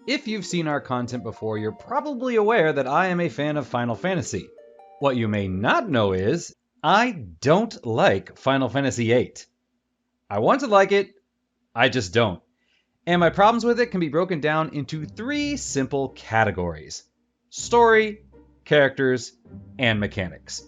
If you've seen our content before, you're probably aware that I am a fan of Final Fantasy. What you may not know is, I don't like Final Fantasy VIII. I want to like it, I just don't. And my problems with it can be broken down into three simple categories: story, characters, and mechanics.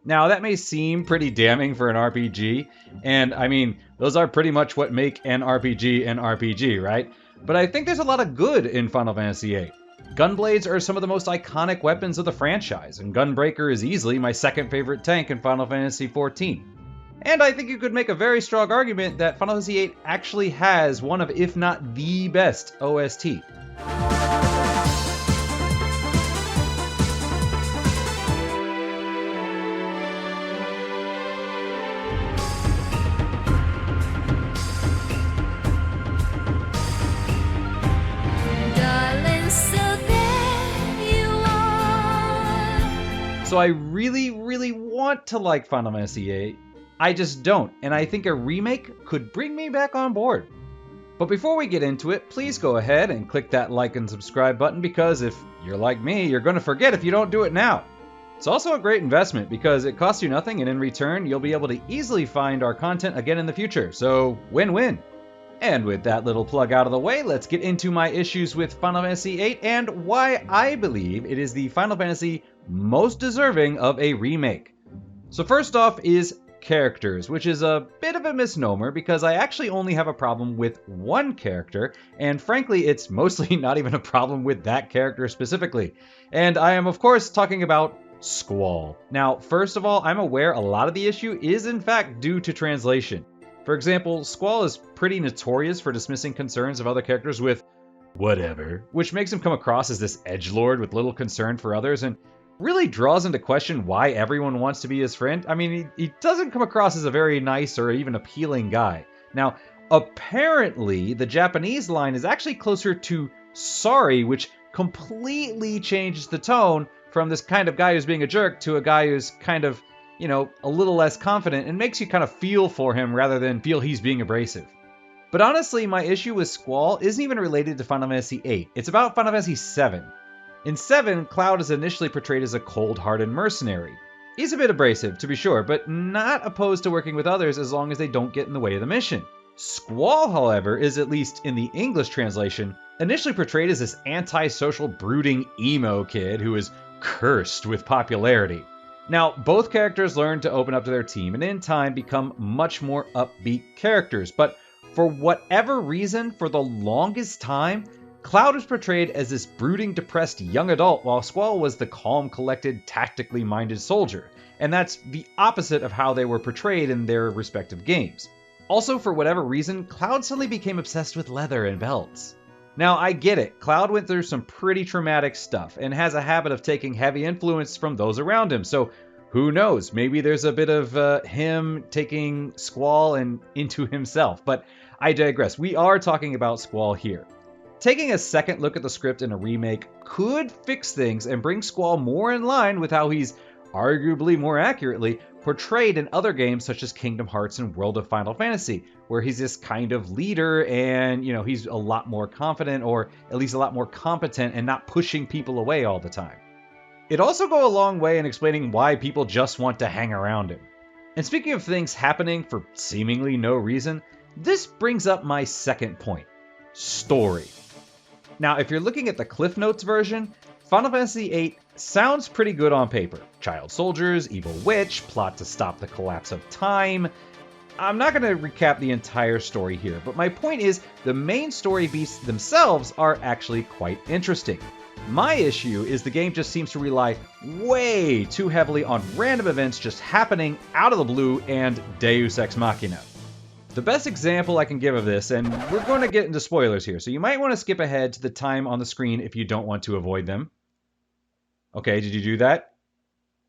Now, that may seem pretty damning for an RPG, and I mean, those are pretty much what make an RPG, right? But I think there's a lot of good in Final Fantasy VIII. Gunblades are some of the most iconic weapons of the franchise, and Gunbreaker is easily my second favorite tank in Final Fantasy XIV. And I think you could make a very strong argument that Final Fantasy VIII actually has one of, if not the best, OST. So I really want to like Final Fantasy VIII, I just don't, and I think a remake could bring me back on board. But before we get into it, please go ahead and click that like and subscribe button, because if you're like me, you're going to forget if you don't do it now. It's also a great investment because it costs you nothing, and in return, you'll be able to easily find our content again in the future, so win-win. And with that little plug out of the way, let's get into my issues with Final Fantasy VIII and why I believe it is the Final Fantasy most deserving of a remake. So first off is characters, which is a bit of a misnomer because I actually only have a problem with one character, and frankly, it's mostly not even a problem with that character specifically. And I am, of course, talking about Squall. Now, first of all, I'm aware a lot of the issue is in fact due to translation. For example, Squall is pretty notorious for dismissing concerns of other characters with whatever, which makes him come across as this edgelord with little concern for others, and really draws into question why everyone wants to be his friend. I mean, he doesn't come across as a very nice or even appealing guy. Now, apparently, the Japanese line is actually closer to sorry, which completely changes the tone from this kind of guy who's being a jerk to a guy who's kind of, you know, a little less confident, and makes you kind of feel for him rather than feel he's being abrasive. But honestly, my issue with Squall isn't even related to Final Fantasy VIII. It's about Final Fantasy VII. In 7, Cloud is initially portrayed as a cold-hearted mercenary. He's a bit abrasive, to be sure, but not opposed to working with others as long as they don't get in the way of the mission. Squall, however, is, at least in the English translation, initially portrayed as this antisocial, brooding emo kid who is cursed with popularity. Now, both characters learn to open up to their team and in time become much more upbeat characters, but for whatever reason, for the longest time, Cloud was portrayed as this brooding, depressed young adult, while Squall was the calm, collected, tactically minded soldier. And that's the opposite of how they were portrayed in their respective games. Also, for whatever reason, Cloud suddenly became obsessed with leather and belts. Now, I get it. Cloud went through some pretty traumatic stuff and has a habit of taking heavy influence from those around him, so who knows? Maybe there's a bit of him taking Squall and into himself, but I digress. We are talking about Squall here. Taking a second look at the script in a remake could fix things and bring Squall more in line with how he's, arguably more accurately, portrayed in other games such as Kingdom Hearts and World of Final Fantasy, where he's this kind of leader and, you know, he's a lot more confident, or at least a lot more competent, and not pushing people away all the time. It'd also go a long way in explaining why people just want to hang around him. And speaking of things happening for seemingly no reason, this brings up my second point: story. Now, if you're looking at the Cliff Notes version, Final Fantasy VIII sounds pretty good on paper. Child soldiers, evil witch, plot to stop the collapse of time. I'm not going to recap the entire story here, but my point is the main story beats themselves are actually quite interesting. My issue is the game just seems to rely way too heavily on random events just happening out of the blue and Deus Ex Machina. The best example I can give of this, and we're going to get into spoilers here, so you might want to skip ahead to the time on the screen if you don't want to avoid them. Okay, did you do that?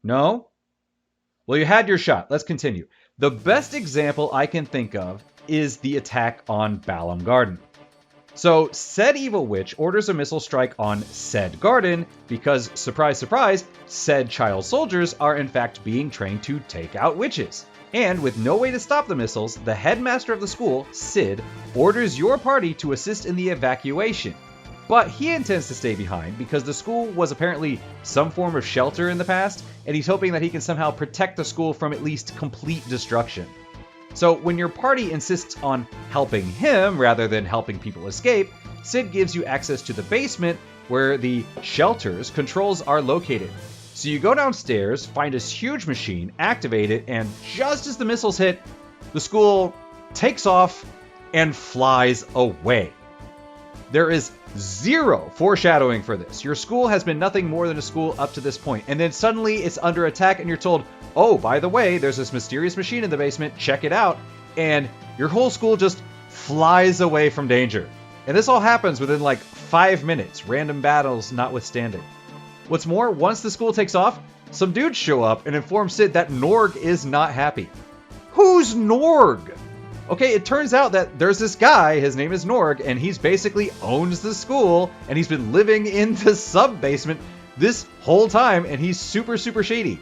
No? Well, you had your shot. Let's continue. The best example I can think of is the attack on Balamb Garden. So, said evil witch orders a missile strike on said garden because, surprise, surprise, said child soldiers are in fact being trained to take out witches. And with no way to stop the missiles, the headmaster of the school, Sid, orders your party to assist in the evacuation. But he intends to stay behind because the school was apparently some form of shelter in the past, and he's hoping that he can somehow protect the school from at least complete destruction. So when your party insists on helping him rather than helping people escape, Sid gives you access to the basement where the shelter's controls are located. So you go downstairs, find this huge machine, activate it, and just as the missiles hit, the school takes off and flies away. There is zero foreshadowing for this. Your school has been nothing more than a school up to this point, and then suddenly it's under attack and you're told, oh, by the way, there's this mysterious machine in the basement, check it out, and your whole school just flies away from danger. And this all happens within like 5 minutes, random battles notwithstanding. What's more, once the school takes off, some dudes show up and inform Sid that Norg is not happy. Who's Norg? Okay, it turns out that there's this guy, his name is Norg, and he's basically owns the school, and he's been living in the sub-basement this whole time, and he's super, super shady.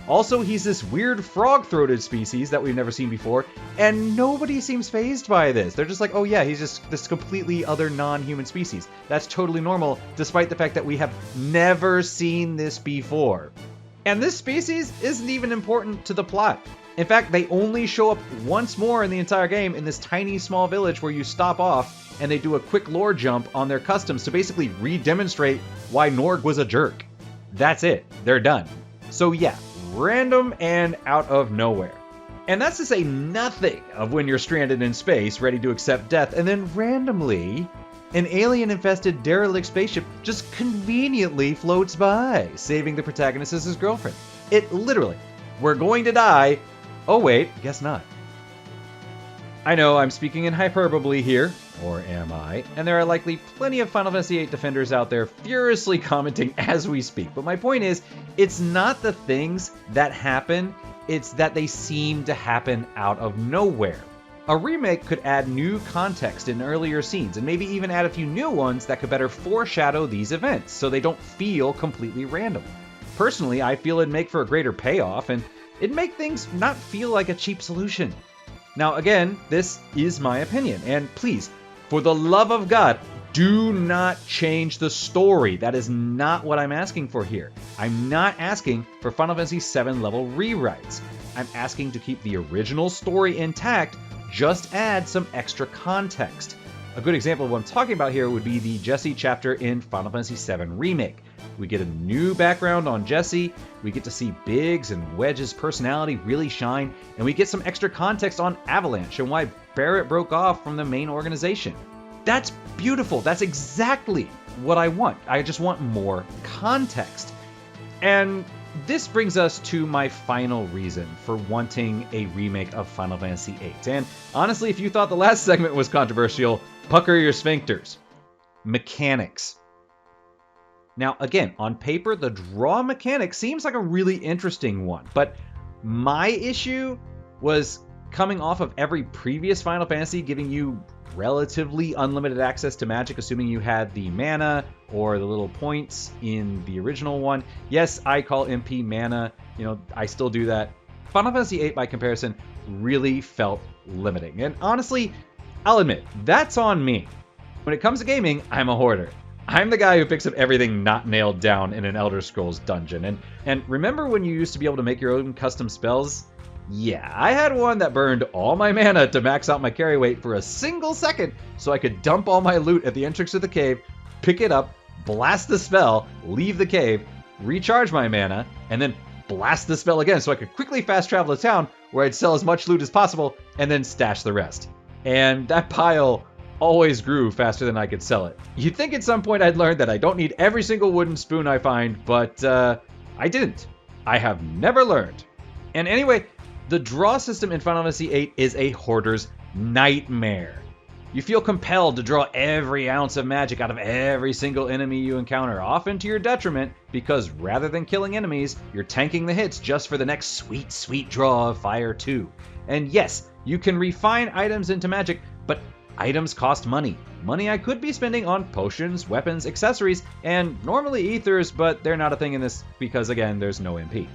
Also, he's this weird frog-throated species that we've never seen before, and nobody seems fazed by this. They're just like, oh yeah, he's just this completely other non-human species. That's totally normal, despite the fact that we have never seen this before. And this species isn't even important to the plot. In fact, they only show up once more in the entire game in this tiny small village where you stop off and they do a quick lore jump on their customs to basically re-demonstrate why Norg was a jerk. That's it. They're done. So yeah, random and out of nowhere. And that's to say nothing of when you're stranded in space, ready to accept death, and then randomly, an alien-infested derelict spaceship just conveniently floats by, saving the protagonist as his girlfriend. It literally, we're going to die. Oh wait, guess not. I know I'm speaking in hyperbole here, or am I? And there are likely plenty of Final Fantasy VIII defenders out there furiously commenting as we speak. But my point is, it's not the things that happen, it's that they seem to happen out of nowhere. A remake could add new context in earlier scenes, and maybe even add a few new ones that could better foreshadow these events, so they don't feel completely random. Personally, I feel it'd make for a greater payoff, and it'd make things not feel like a cheap solution. Now again, this is my opinion, and please, for the love of God, do not change the story. That is not what I'm asking for here. I'm not asking for Final Fantasy VII level rewrites. I'm asking to keep the original story intact, just add some extra context. A good example of what I'm talking about here would be the Jessie chapter in Final Fantasy VII Remake. We get a new background on Jessie, we get to see Biggs and Wedge's personality really shine, and we get some extra context on Avalanche and why Barrett broke off from the main organization. That's beautiful. That's exactly what I want. I just want more context. And this brings us to my final reason for wanting a remake of Final Fantasy VIII. And honestly, if you thought the last segment was controversial, pucker your sphincters. Mechanics. Now, again, on paper, the draw mechanic seems like a really interesting one, but my issue was coming off of every previous Final Fantasy giving you relatively unlimited access to magic, assuming you had the mana or the little points in the original one. Yes, I call MP mana, I still do that. Final Fantasy VIII, by comparison, really felt limiting. And honestly, I'll admit, that's on me. When it comes to gaming, I'm a hoarder. I'm the guy who picks up everything not nailed down in an Elder Scrolls dungeon. And remember when you used to be able to make your own custom spells? Yeah, I had one that burned all my mana to max out my carry weight for a single second so I could dump all my loot at the entrance to the cave, pick it up, blast the spell, leave the cave, recharge my mana, and then blast the spell again so I could quickly fast travel to town where I'd sell as much loot as possible and then stash the rest. And that pile always grew faster than I could sell it. You'd think at some point I'd learned that I don't need every single wooden spoon I find, but I didn't. I have never learned. And anyway, the draw system in Final Fantasy VIII is a hoarder's nightmare. You feel compelled to draw every ounce of magic out of every single enemy you encounter, often to your detriment, because rather than killing enemies, you're tanking the hits just for the next sweet, sweet draw of Fire 2. And yes, you can refine items into magic, but items cost money. Money I could be spending on potions, weapons, accessories, and normally ethers, but they're not a thing in this because, again, there's no MP.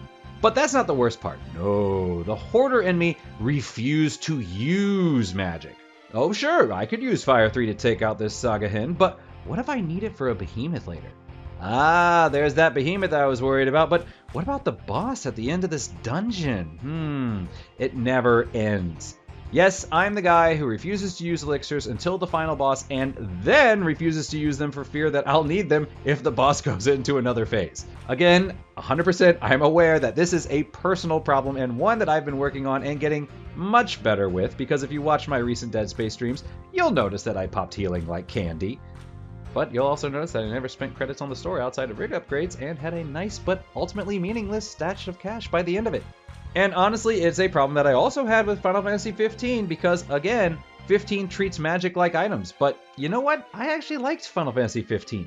But that's not the worst part. No, the hoarder in me refused to use magic. Oh sure, I could use Fire 3 to take out this Saga Hin, but what if I need it for a behemoth later? Ah, there's that behemoth I was worried about, but what about the boss at the end of this dungeon? It never ends. Yes, I'm the guy who refuses to use elixirs until the final boss and then refuses to use them for fear that I'll need them if the boss goes into another phase. Again, 100% I'm aware that this is a personal problem and one that I've been working on and getting much better with, because if you watch my recent Dead Space streams, you'll notice that I popped healing like candy. But you'll also notice that I never spent credits on the store outside of rig upgrades and had a nice but ultimately meaningless stash of cash by the end of it. And honestly, it's a problem that I also had with Final Fantasy XV because, again, 15 treats magic like items. But you know what? I actually liked Final Fantasy XV.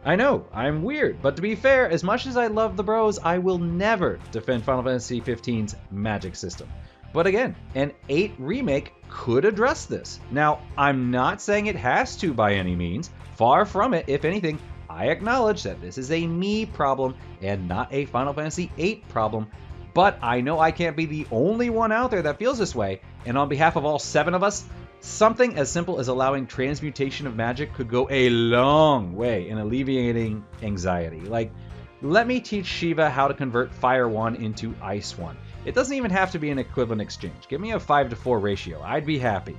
I know, I'm weird, but to be fair, as much as I love the bros, I will never defend Final Fantasy XV's magic system. But again, an 8 remake could address this. Now, I'm not saying it has to by any means. Far from it. If anything, I acknowledge that this is a me problem and not a Final Fantasy VIII problem. But I know I can't be the only one out there that feels this way, and on behalf of all 7 of us, something as simple as allowing transmutation of magic could go a long way in alleviating anxiety. Like, let me teach Shiva how to convert Fire 1 into Ice 1. It doesn't even have to be an equivalent exchange. Give me a 5-to-4 ratio. I'd be happy.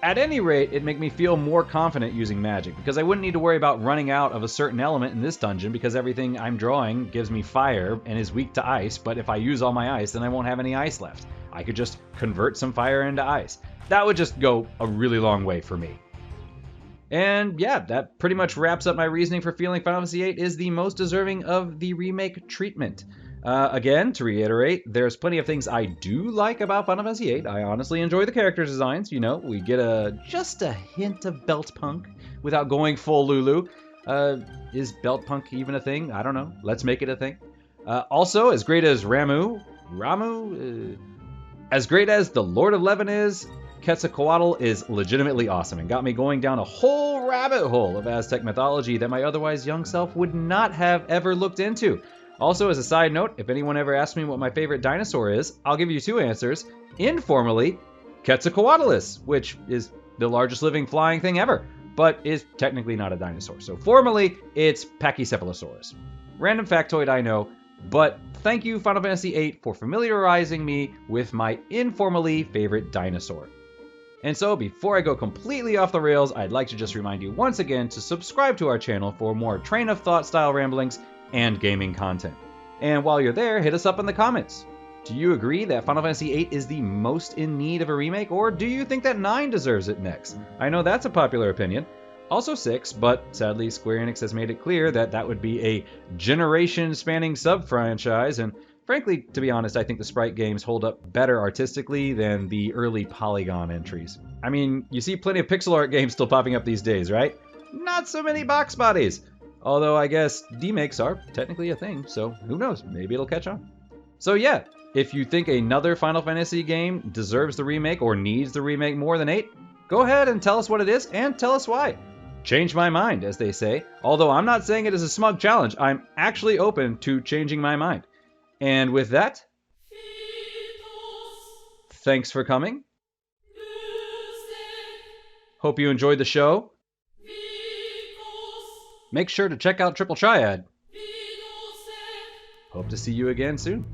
At any rate, it'd make me feel more confident using magic, because I wouldn't need to worry about running out of a certain element in this dungeon because everything I'm drawing gives me fire and is weak to ice, but if I use all my ice, then I won't have any ice left. I could just convert some fire into ice. That would just go a really long way for me. And yeah, that pretty much wraps up my reasoning for feeling Final Fantasy VIII is the most deserving of the remake treatment. Again, to reiterate, there's plenty of things I do like about Final Fantasy VIII. I honestly enjoy the character designs. You know, we get just a hint of belt punk without going full Lulu. Is belt punk even a thing? I don't know. Let's make it a thing. Also, as great as as great as the Lord of Levin is, 𝙃𝙧𝙧𝙧 is legitimately awesome and got me going down a whole rabbit hole of Aztec mythology that my otherwise young self would not have ever looked into. Also, as a side note, if anyone ever asks me what my favorite dinosaur is, I'll give you 2 answers. Informally, 𝙃𝙧𝙧𝙧, which is the largest living flying thing ever, but is technically not a dinosaur. So formally, it's Pachycephalosaurus. Random factoid, I know, but thank you, Final Fantasy VIII, for familiarizing me with my informally favorite dinosaur. And so, before I go completely off the rails, I'd like to just remind you once again to subscribe to our channel for more train of thought style ramblings and gaming content. And while you're there, hit us up in the comments. Do you agree that Final Fantasy VIII is the most in need of a remake, or do you think that 9 deserves it next? I know that's a popular opinion. Also 6, but sadly Square Enix has made it clear that that would be a generation-spanning sub-franchise, and frankly, to be honest, I think the Sprite games hold up better artistically than the early Polygon entries. I mean, you see plenty of pixel art games still popping up these days, right? Not so many box bodies. Although I guess demakes are technically a thing, so who knows, maybe it'll catch on. So yeah, if you think another Final Fantasy game deserves the remake or needs the remake more than 8, go ahead and tell us what it is and tell us why. Change my mind, as they say. Although I'm not saying it is a smug challenge, I'm actually open to changing my mind. And with that, thanks for coming. Hope you enjoyed the show. Make sure to check out Triple Triad. Hope to see you again soon.